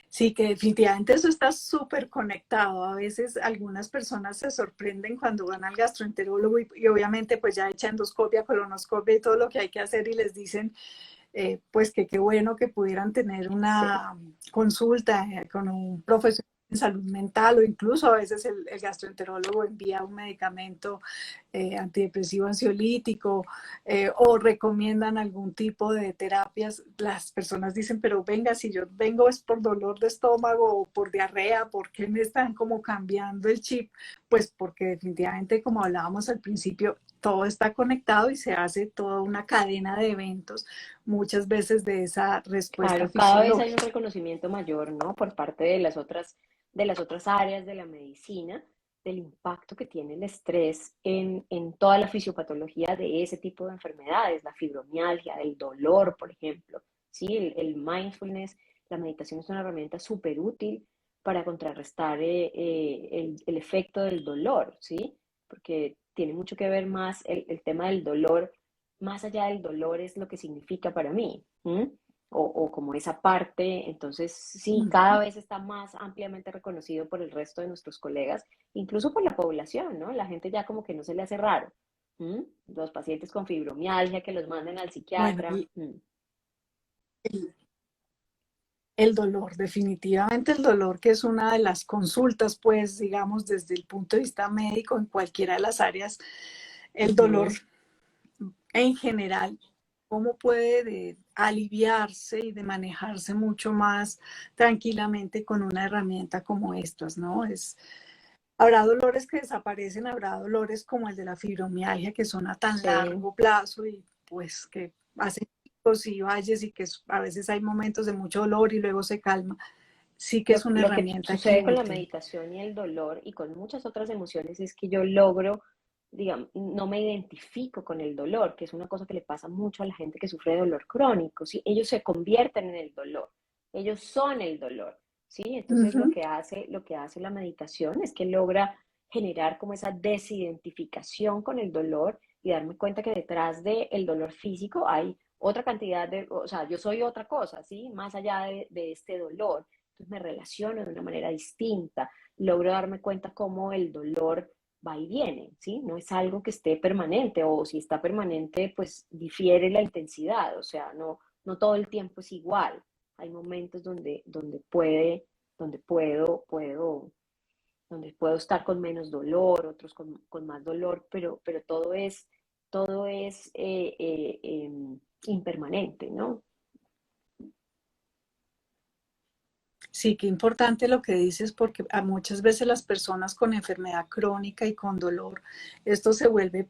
Sí, que definitivamente eso está súper conectado. A veces algunas personas se sorprenden cuando van al gastroenterólogo y obviamente pues ya hecha endoscopia, colonoscopia y todo lo que hay que hacer, y les dicen pues que qué bueno que pudieran tener Sí, una consulta con un profesional en salud mental, o incluso a veces el gastroenterólogo envía un medicamento antidepresivo ansiolítico, o recomiendan algún tipo de terapias. Las personas dicen, pero venga, si yo vengo es por dolor de estómago o por diarrea, ¿por qué me están como cambiando el chip? Pues porque definitivamente, como hablábamos al principio, todo está conectado y se hace toda una cadena de eventos, muchas veces de esa respuesta claro, cada vez hay un fisiológica. reconocimiento mayor, ¿no? Por parte de las otras áreas de la medicina, del impacto que tiene el estrés en toda la fisiopatología de ese tipo de enfermedades, la fibromialgia, el dolor, por ejemplo. Sí, el mindfulness, la meditación es una herramienta súper útil para contrarrestar el efecto del dolor, ¿sí? Porque tiene mucho que ver más el tema del dolor, más allá del dolor es lo que significa para mí. ¿M? O como esa parte, entonces sí, cada vez está más ampliamente reconocido por el resto de nuestros colegas, incluso por la población, ¿no? La gente ya como que no se le hace raro. ¿M? Los pacientes con fibromialgia que los manden al Bueno, psiquiatra. ¿M? el dolor, definitivamente el dolor, que es una de las consultas, pues, digamos, desde el punto de vista médico en cualquiera de las áreas, el dolor Ujú. en general, cómo puede aliviarse y de manejarse mucho más tranquilamente con una herramienta como estas, ¿no? Habrá dolores que desaparecen, habrá dolores como el de la fibromialgia, que son a tan Sí, largo plazo y pues que hacen picos y valles, y que a veces hay momentos de mucho dolor y luego se calma. Sí que es una lo que herramienta aquí sucede con la útil. meditación y el dolor y con muchas otras emociones es que yo logro digamos, no me identifico con el dolor, que es una cosa que le pasa mucho a la gente que sufre de dolor crónico, ¿sí? Ellos se convierten en el dolor, ellos son el dolor, ¿sí? Entonces Ujú. lo que hace la meditación es que logra generar como esa desidentificación con el dolor y darme cuenta que detrás del dolor físico hay otra cantidad de, o sea, yo soy otra cosa, ¿sí? Más allá de este dolor. Entonces me relaciono de una manera distinta, logro darme cuenta cómo el dolor va y viene, ¿sí? No es algo que esté permanente, o si está permanente, pues difiere la intensidad, o sea, no todo el tiempo es igual. Hay momentos donde donde puedo estar con menos dolor, otros con más dolor, pero todo es impermanente, ¿no? Sí, qué importante lo que dices, porque a muchas veces las personas con enfermedad crónica y con dolor, esto se vuelve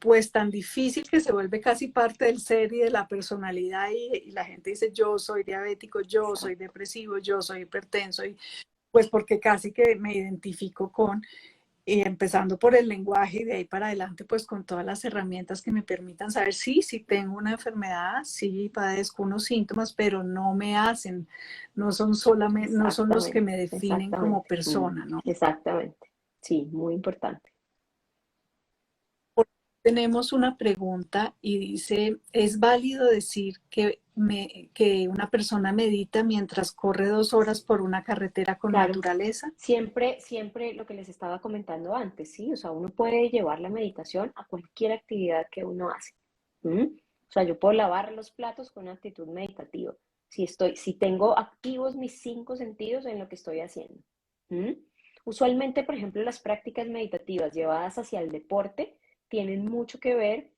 pues tan difícil que se vuelve casi parte del ser y de la personalidad y la gente dice yo soy diabético, yo soy Exacto, depresivo, yo soy hipertenso, y pues porque casi que me identifico con, y empezando por el lenguaje y de ahí para adelante, pues con todas las herramientas que me permitan saber, sí, sí tengo una enfermedad, sí padezco unos síntomas, pero no me hacen, no son solamente, no son los que exactamente, me definen como exactamente, persona, ¿no? exactamente. Sí, muy importante. Tenemos una pregunta y dice, ¿es válido decir que una persona medita mientras corre 2 horas por una carretera con Claro, naturaleza? siempre lo que les estaba comentando antes, ¿sí? O sea, uno puede llevar la meditación a cualquier actividad que uno hace. ¿M? O sea, yo puedo lavar los platos con una actitud meditativa. Si tengo activos mis 5 sentidos en lo que estoy haciendo. ¿M? Usualmente, por ejemplo, las prácticas meditativas llevadas hacia el deporte tienen mucho que ver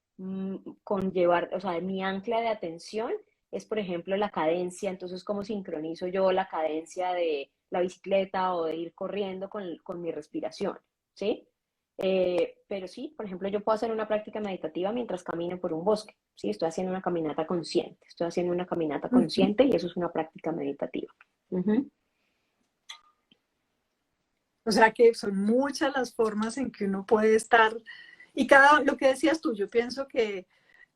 con llevar, o sea, mi ancla de atención es, por ejemplo, la cadencia, entonces cómo sincronizo yo la cadencia de la bicicleta o de ir corriendo con mi respiración, ¿sí? Pero sí, por ejemplo, yo puedo hacer una práctica meditativa mientras camino por un bosque, ¿sí? Estoy haciendo una caminata consciente, estoy haciendo una caminata Ujú. consciente y eso es una práctica meditativa. Ujú. O sea que son muchas las formas en que uno puede estar. Y cada, lo que decías tú, yo pienso que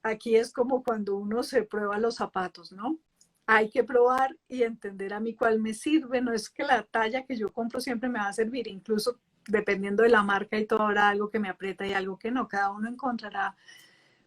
aquí es como cuando uno se prueba los zapatos, ¿no? Hay que probar y entender a mí cuál me sirve. No es que la talla que yo compro siempre me va a servir, incluso dependiendo de la marca y todo, habrá algo que me aprieta y algo que no. Cada uno encontrará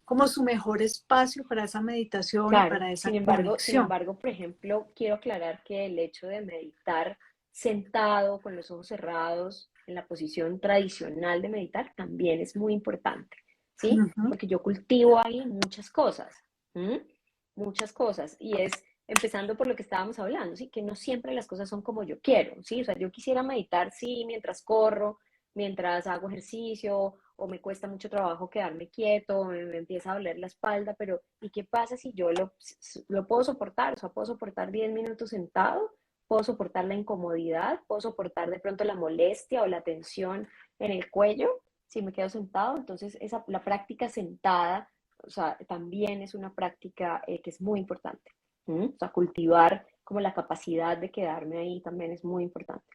como su mejor espacio para esa meditación y Claro, para esa sin conexión. embargo, por ejemplo, quiero aclarar que el hecho de meditar sentado con los ojos cerrados en la posición tradicional de meditar también es muy importante, ¿sí? Ujú. Porque yo cultivo ahí muchas cosas, ¿m? Muchas cosas, y es empezando por lo que estábamos hablando, ¿sí? Que no siempre las cosas son como yo quiero, ¿sí? O sea, yo quisiera meditar, sí, mientras corro, mientras hago ejercicio, o me cuesta mucho trabajo quedarme quieto, o me empieza a doler la espalda, pero ¿y qué pasa si yo lo puedo soportar? O sea, puedo soportar 10 minutos sentado, puedo soportar la incomodidad, puedo soportar de pronto la molestia o la tensión en el cuello si me quedo sentado. Entonces, la práctica sentada, o sea, también es una práctica que es muy importante. ¿Mm? O sea, cultivar como la capacidad de quedarme ahí también es muy importante.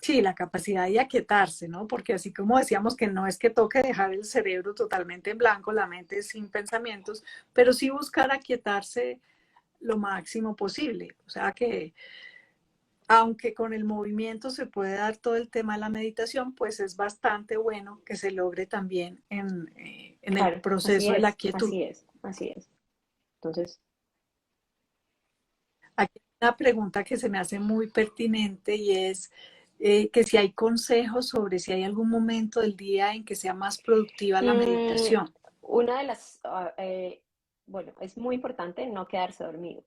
Sí, la capacidad de aquietarse, ¿no? Porque así como decíamos que no es que toque dejar el cerebro totalmente en blanco, la mente sin pensamientos, pero sí buscar aquietarse lo máximo posible. O sea que aunque con el movimiento se puede dar todo el tema de la meditación, pues es bastante bueno que se logre también en el Claro, proceso de la quietud. así es, así es. Entonces, Aquí hay una pregunta que se me hace muy pertinente y es que si hay consejos sobre si hay algún momento del día en que sea más productiva la mm, meditación. una de las, bueno, es muy importante no quedarse dormido.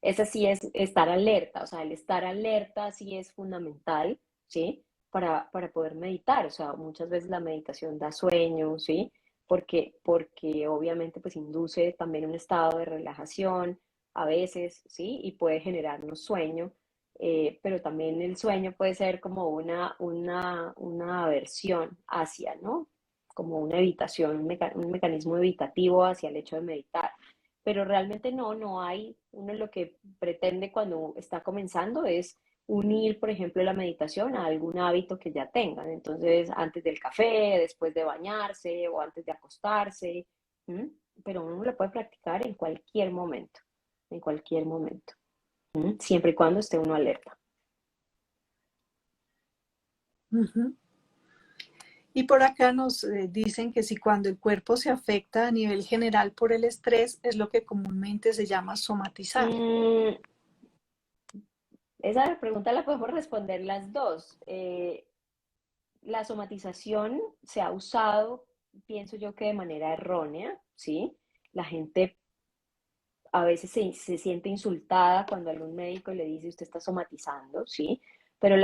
Esa sí es estar alerta, o sea, el estar alerta sí es fundamental, ¿sí? Para poder meditar, o sea, muchas veces la meditación da sueño, ¿sí? Porque obviamente pues induce también un estado de relajación a veces, ¿sí? Y puede generarnos sueño, pero también el sueño puede ser como una aversión hacia, ¿no? Como una evitación, un mecanismo evitativo hacia el hecho de meditar. Pero realmente no hay, uno lo que pretende cuando está comenzando es unir, por ejemplo, la meditación a algún hábito que ya tengan. Entonces, antes del café, después de bañarse o antes de acostarse. ¿M? Pero uno lo puede practicar en cualquier momento, en cualquier momento. ¿M? Siempre y cuando esté uno alerta. Ujú. Y por acá nos dicen que si cuando el cuerpo se afecta a nivel general por el estrés, es lo que comúnmente se llama somatizar. Mm, esa pregunta la podemos responder las dos. La somatización se ha usado, pienso yo que de manera errónea, ¿sí? La gente a veces se siente insultada cuando algún médico le dice usted está somatizando, ¿sí? Pero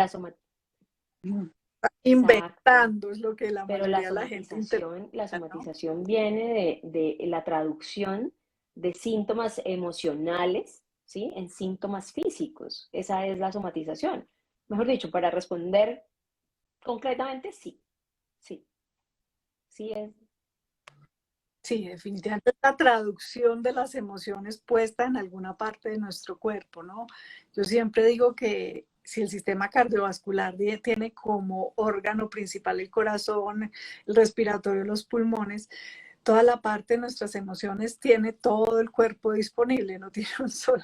Mm. exacto, Inventando es lo que la pero mayoría de la gente interpreta, la ¿no? somatización viene de la traducción de síntomas emocionales, ¿sí? En síntomas físicos. Esa es la somatización. Mejor dicho, para responder concretamente, sí, sí, sí es. Sí, definitivamente es la traducción de las emociones puesta en alguna parte de nuestro cuerpo, ¿no? Yo siempre digo que si el sistema cardiovascular tiene como órgano principal el corazón, el respiratorio, los pulmones, toda la parte de nuestras emociones tiene todo el cuerpo disponible, no tiene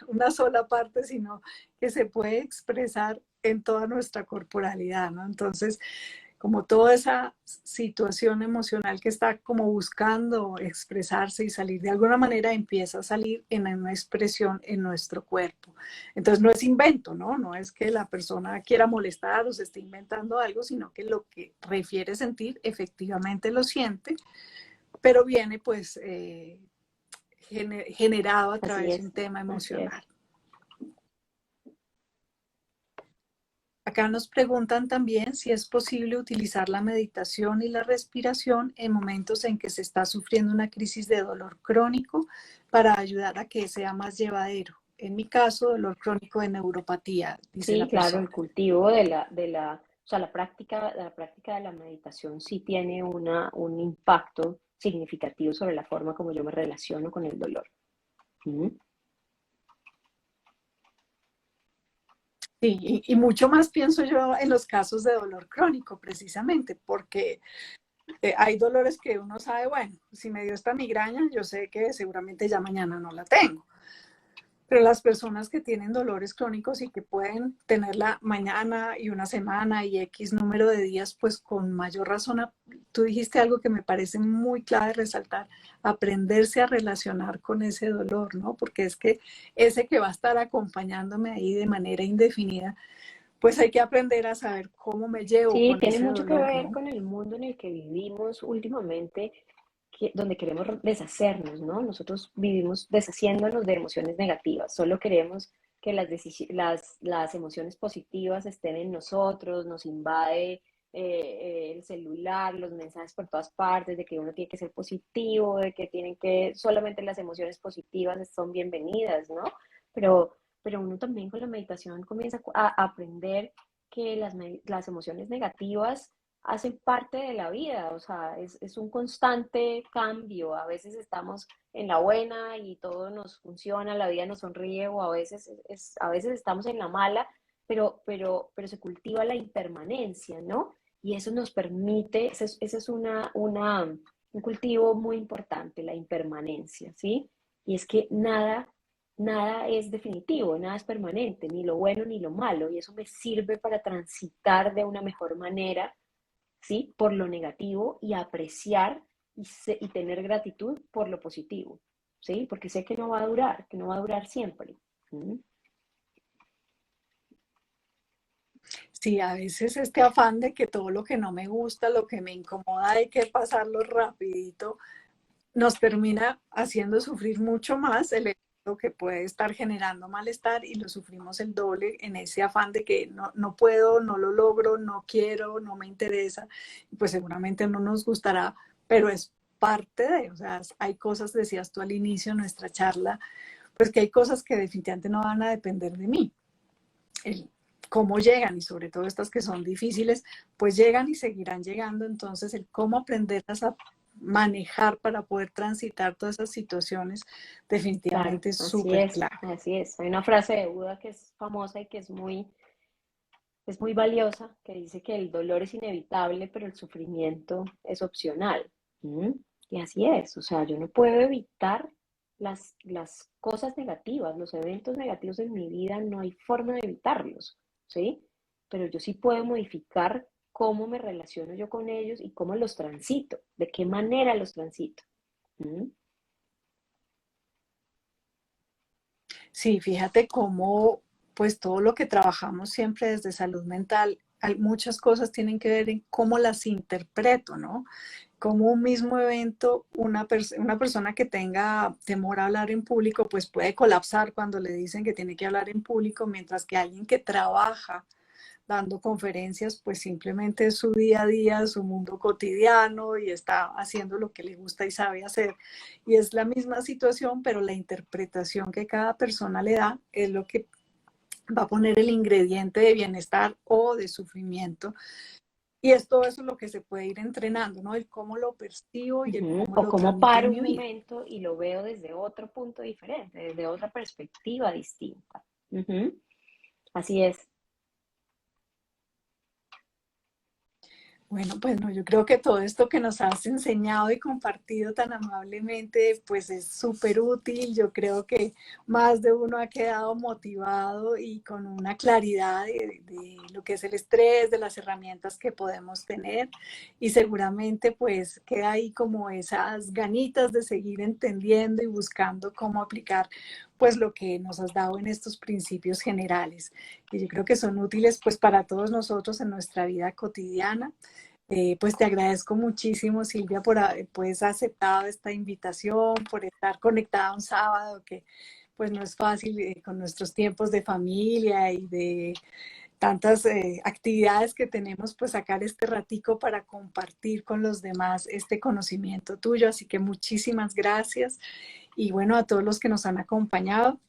una sola parte, sino que se puede expresar en toda nuestra corporalidad, ¿no? Entonces, como toda esa situación emocional que está como buscando expresarse y salir de alguna manera empieza a salir en una expresión en nuestro cuerpo. Entonces no es invento, ¿no? No es que la persona quiera molestar o se esté inventando algo, sino que lo que refiere sentir efectivamente lo siente, pero viene pues generado a Así través de es, un tema así es. emocional. Acá nos preguntan también si es posible utilizar la meditación y la respiración en momentos en que se está sufriendo una crisis de dolor crónico para ayudar a que sea más llevadero. En mi caso, dolor crónico de neuropatía, dice Sí, la claro, el persona. cultivo o sea, la práctica de la meditación sí tiene un impacto significativo sobre la forma como yo me relaciono con el dolor. ¿Mm? Sí, y mucho más pienso yo en los casos de dolor crónico, precisamente, porque hay dolores que uno sabe, bueno, si me dio esta migraña, yo sé que seguramente ya mañana no la tengo. Pero las personas que tienen dolores crónicos y que pueden tenerla mañana y una semana y X número de días, pues con mayor razón, tú dijiste algo que me parece muy clave resaltar, aprenderse a relacionar con ese dolor, ¿no? Porque es que ese que va a estar acompañándome ahí de manera indefinida, pues hay que aprender a saber cómo me llevo Sí, con tiene ese mucho que dolor, ver ¿no? con el mundo en el que vivimos últimamente, donde queremos deshacernos, ¿no? Nosotros vivimos deshaciéndonos de emociones negativas, solo queremos que las emociones positivas estén en nosotros, nos invade el celular, los mensajes por todas partes, de que uno tiene que ser positivo, de que solamente las emociones positivas son bienvenidas, ¿no? Pero uno también con la meditación comienza a aprender que las emociones negativas hacen parte de la vida, o sea, es un constante cambio. A veces estamos en la buena y todo nos funciona, la vida nos sonríe, o a veces estamos en la mala, pero se cultiva la impermanencia, ¿no? Y eso nos permite, ese es un cultivo muy importante, la impermanencia, ¿sí? Y es que nada es definitivo, nada es permanente, ni lo bueno ni lo malo, y eso me sirve para transitar de una mejor manera, ¿sí? Por lo negativo y apreciar y tener gratitud por lo positivo, ¿sí? Porque sé que no va a durar, que no va a durar siempre. ¿Mm? Sí, a veces este afán de que todo lo que no me gusta, lo que me incomoda, hay que pasarlo rapidito, nos termina haciendo sufrir mucho más el evento que puede estar generando malestar y lo sufrimos el doble en ese afán de que no puedo, no lo logro, no quiero, no me interesa. Pues seguramente no nos gustará, pero es parte de, o sea, hay cosas, decías tú al inicio de nuestra charla, pues que hay cosas que definitivamente no van a depender de mí. El, cómo llegan y sobre todo estas que son difíciles, pues llegan y seguirán llegando. Entonces, el cómo aprenderlas a manejar para poder transitar todas esas situaciones Claro, definitivamente es así súper es, clave. así es. Hay una frase de Buda que es famosa y que es muy, es muy valiosa, que dice que el dolor es inevitable, pero el sufrimiento es opcional. ¿Mm? Y así es, o sea, yo no puedo evitar las cosas negativas, los eventos negativos en mi vida, no hay forma de evitarlos, ¿sí? Pero yo sí puedo modificar cómo me relaciono yo con ellos y cómo los transito, de qué manera los transito. ¿Mm? Sí, fíjate cómo, pues todo lo que trabajamos siempre desde salud mental, hay muchas cosas tienen que ver en cómo las interpreto, ¿no? Como un mismo evento, una persona que tenga temor a hablar en público, pues puede colapsar cuando le dicen que tiene que hablar en público, mientras que alguien que trabaja dando conferencias, pues simplemente es su día a día, su mundo cotidiano y está haciendo lo que le gusta y sabe hacer. Y es la misma situación, pero la interpretación que cada persona le da es lo que va a poner el ingrediente de bienestar o de sufrimiento. Y es todo eso lo que se puede ir entrenando, ¿no? El cómo lo percibo y el Ujú. cómo O lo cómo tramito en paro mi un vida. momento y lo veo desde otro punto diferente, desde otra perspectiva distinta. Ujú. Así es. Bueno, pues no, yo creo que todo esto que nos has enseñado y compartido tan amablemente, pues es súper útil. Yo creo que más de uno ha quedado motivado y con una claridad de lo que es el estrés, de las herramientas que podemos tener y seguramente pues queda ahí como esas ganitas de seguir entendiendo y buscando cómo aplicar pues lo que nos has dado en estos principios generales, que yo creo que son útiles pues para todos nosotros en nuestra vida cotidiana. Pues te agradezco muchísimo, Silvia, por haber pues, aceptado esta invitación, por estar conectada un sábado, que pues no es fácil con nuestros tiempos de familia y de tantas actividades que tenemos, pues sacar este ratico para compartir con los demás este conocimiento tuyo. Así que muchísimas gracias. Y bueno, a todos los que nos han acompañado,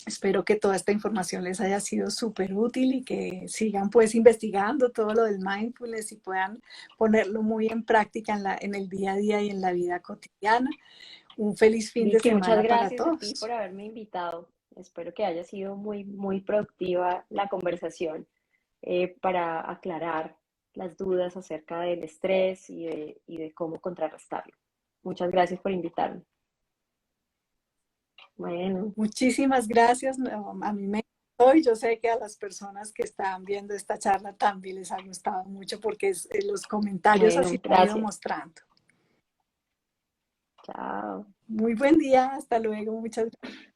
espero que toda esta información les haya sido súper útil y que sigan pues investigando todo lo del mindfulness y puedan ponerlo muy en práctica en el día a día y en la vida cotidiana. Un feliz fin de Vicky, muchas semana para gracias a ti por todos. haberme invitado. Espero que haya sido muy, muy productiva la conversación para aclarar las dudas acerca del estrés y de cómo contrarrestarlo. Muchas gracias por invitarme. Bueno, Muchísimas gracias. No, a mí me gustó y yo sé que a las personas que están viendo esta charla también les ha gustado mucho porque los comentarios así bueno, lo han ido gracias. mostrando. Chao. Muy buen día, hasta luego, muchas gracias.